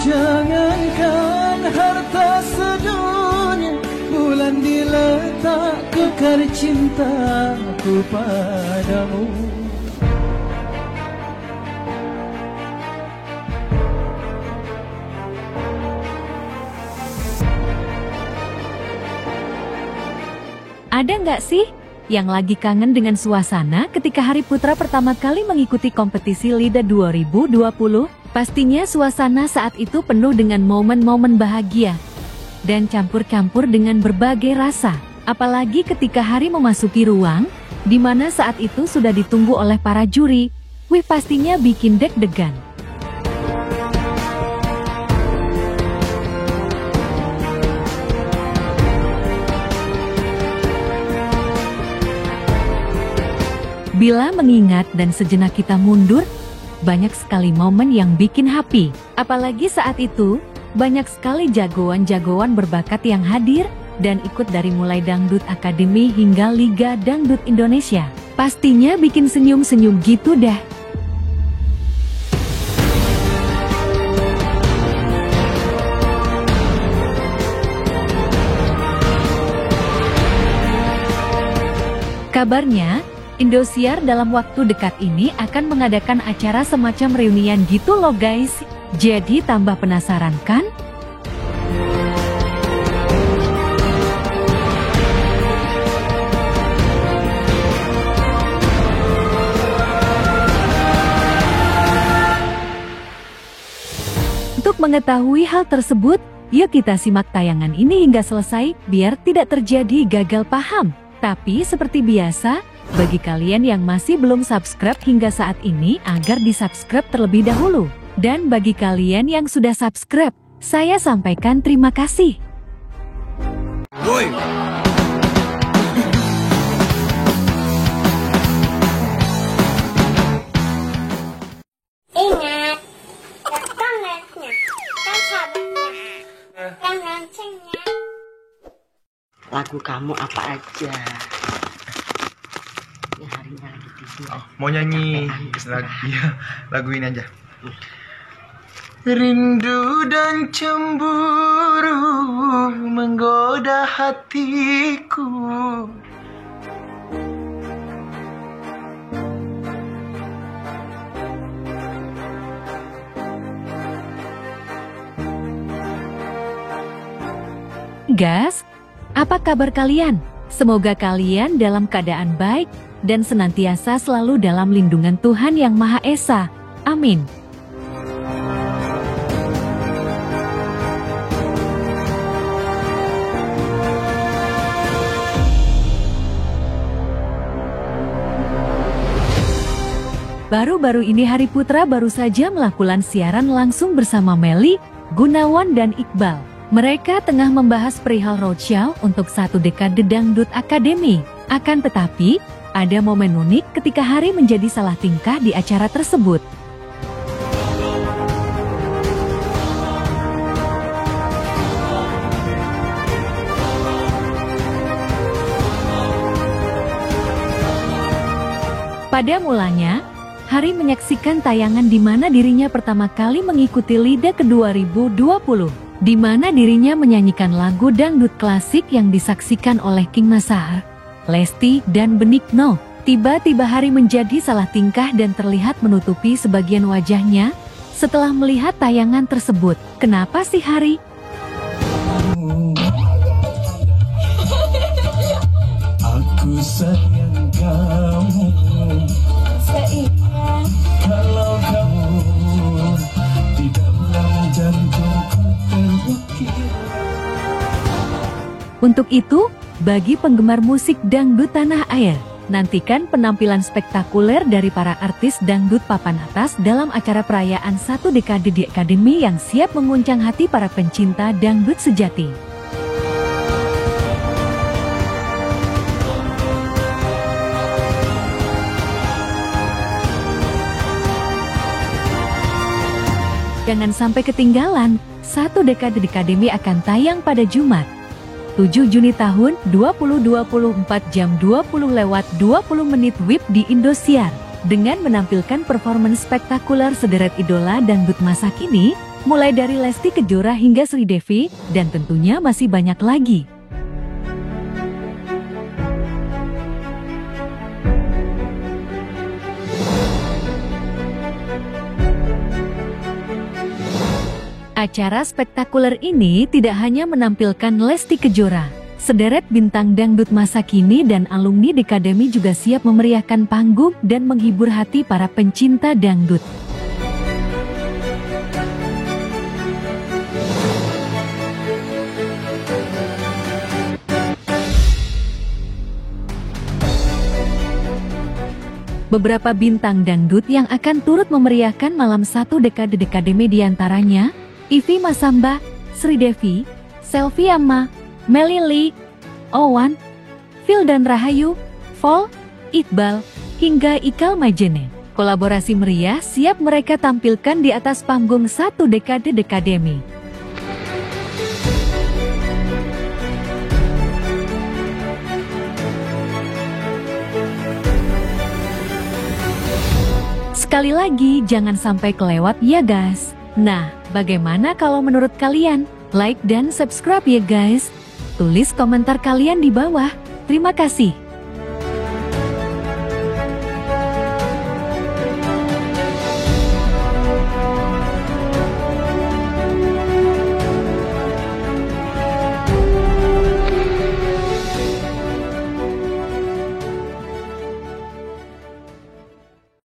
Jangankan harta sedunia, bulan diletak kekar cintaku padamu. Ada nggak sih yang lagi kangen dengan suasana ketika Hari Putra pertama kali mengikuti kompetisi LIDA 2020? Pastinya suasana saat itu penuh dengan momen-momen bahagia dan campur-campur dengan berbagai rasa. Apalagi ketika Hari memasuki ruang, di mana saat itu sudah ditunggu oleh para juri. Wih, pastinya bikin deg-degan. Bila mengingat dan sejenak kita mundur, banyak sekali momen yang bikin happy. Apalagi saat itu, banyak sekali jagoan-jagoan berbakat yang hadir dan ikut dari mulai Dangdut Akademi hingga Liga Dangdut Indonesia. Pastinya bikin senyum-senyum gitu dah. Kabarnya, Indosiar dalam waktu dekat ini akan mengadakan acara semacam reunian gitu loh guys. Jadi tambah penasaran kan? Untuk mengetahui hal tersebut, yuk kita simak tayangan ini hingga selesai biar tidak terjadi gagal paham. Tapi seperti biasa, bagi kalian yang masih belum subscribe hingga saat ini agar di-subscribe terlebih dahulu. Dan bagi kalian yang sudah subscribe, saya sampaikan terima kasih. Woi. Ingat, tekan like-nya, dan subscribe-nya, dan loncengnya. Lagu kamu apa aja? Ya Harinya lagi tidur. Mau nyanyi lagu ini aja. Rindu dan cemburu menggoda hatiku. Guys, apa kabar kalian? Semoga kalian dalam keadaan baik dan senantiasa selalu dalam lindungan Tuhan Yang Maha Esa. Amin. Baru-baru ini Hari Putra baru saja melakukan siaran langsung bersama Melly, Gunawan dan Iqbal. Mereka tengah membahas perihal roadshow untuk 1 dekade Dangdut Akademi. Akan tetapi, ada momen unik ketika Hari menjadi salah tingkah di acara tersebut. Pada mulanya, Hari menyaksikan tayangan di mana dirinya pertama kali mengikuti LIDA ke 2020, di mana dirinya menyanyikan lagu dangdut klasik yang disaksikan oleh King Masahar, Lesti, dan Benigno. Tiba-tiba Hari menjadi salah tingkah dan terlihat menutupi sebagian wajahnya setelah melihat tayangan tersebut. Kenapa sih Hari? Aku sayang kamu, seingat kalau kamu di dalam jantungku terukir. Untuk itu, bagi penggemar musik dangdut tanah air, nantikan penampilan spektakuler dari para artis dangdut papan atas dalam acara perayaan 1 dekade di Akademi yang siap mengguncang hati para pencinta dangdut sejati. Jangan sampai ketinggalan, 1 dekade di Akademi akan tayang pada Jumat, 7 Juni tahun 2024 jam 20:20 WIB di Indosiar. Dengan menampilkan performance spektakuler sederet idola dangdut masa kini, mulai dari Lesti Kejora hingga Sri Devi, dan tentunya masih banyak lagi. Acara spektakuler ini tidak hanya menampilkan Lesti Kejora. Sederet bintang dangdut masa kini dan alumni Dekademi juga siap memeriahkan panggung dan menghibur hati para pencinta dangdut. Beberapa bintang dangdut yang akan turut memeriahkan malam 1 dekade Dekademi diantaranya Ivy Masamba, Sri Devi, Selvi Amma, Melly Lee, Owan, Phil dan Rahayu, Vol, Iqbal, hingga Ikal Majene. Kolaborasi meriah siap mereka tampilkan di atas panggung 1 dekade Dekademi. Sekali lagi jangan sampai kelewat ya guys. Nah, bagaimana kalau menurut kalian? Like dan subscribe ya guys. Tulis komentar kalian di bawah. Terima kasih.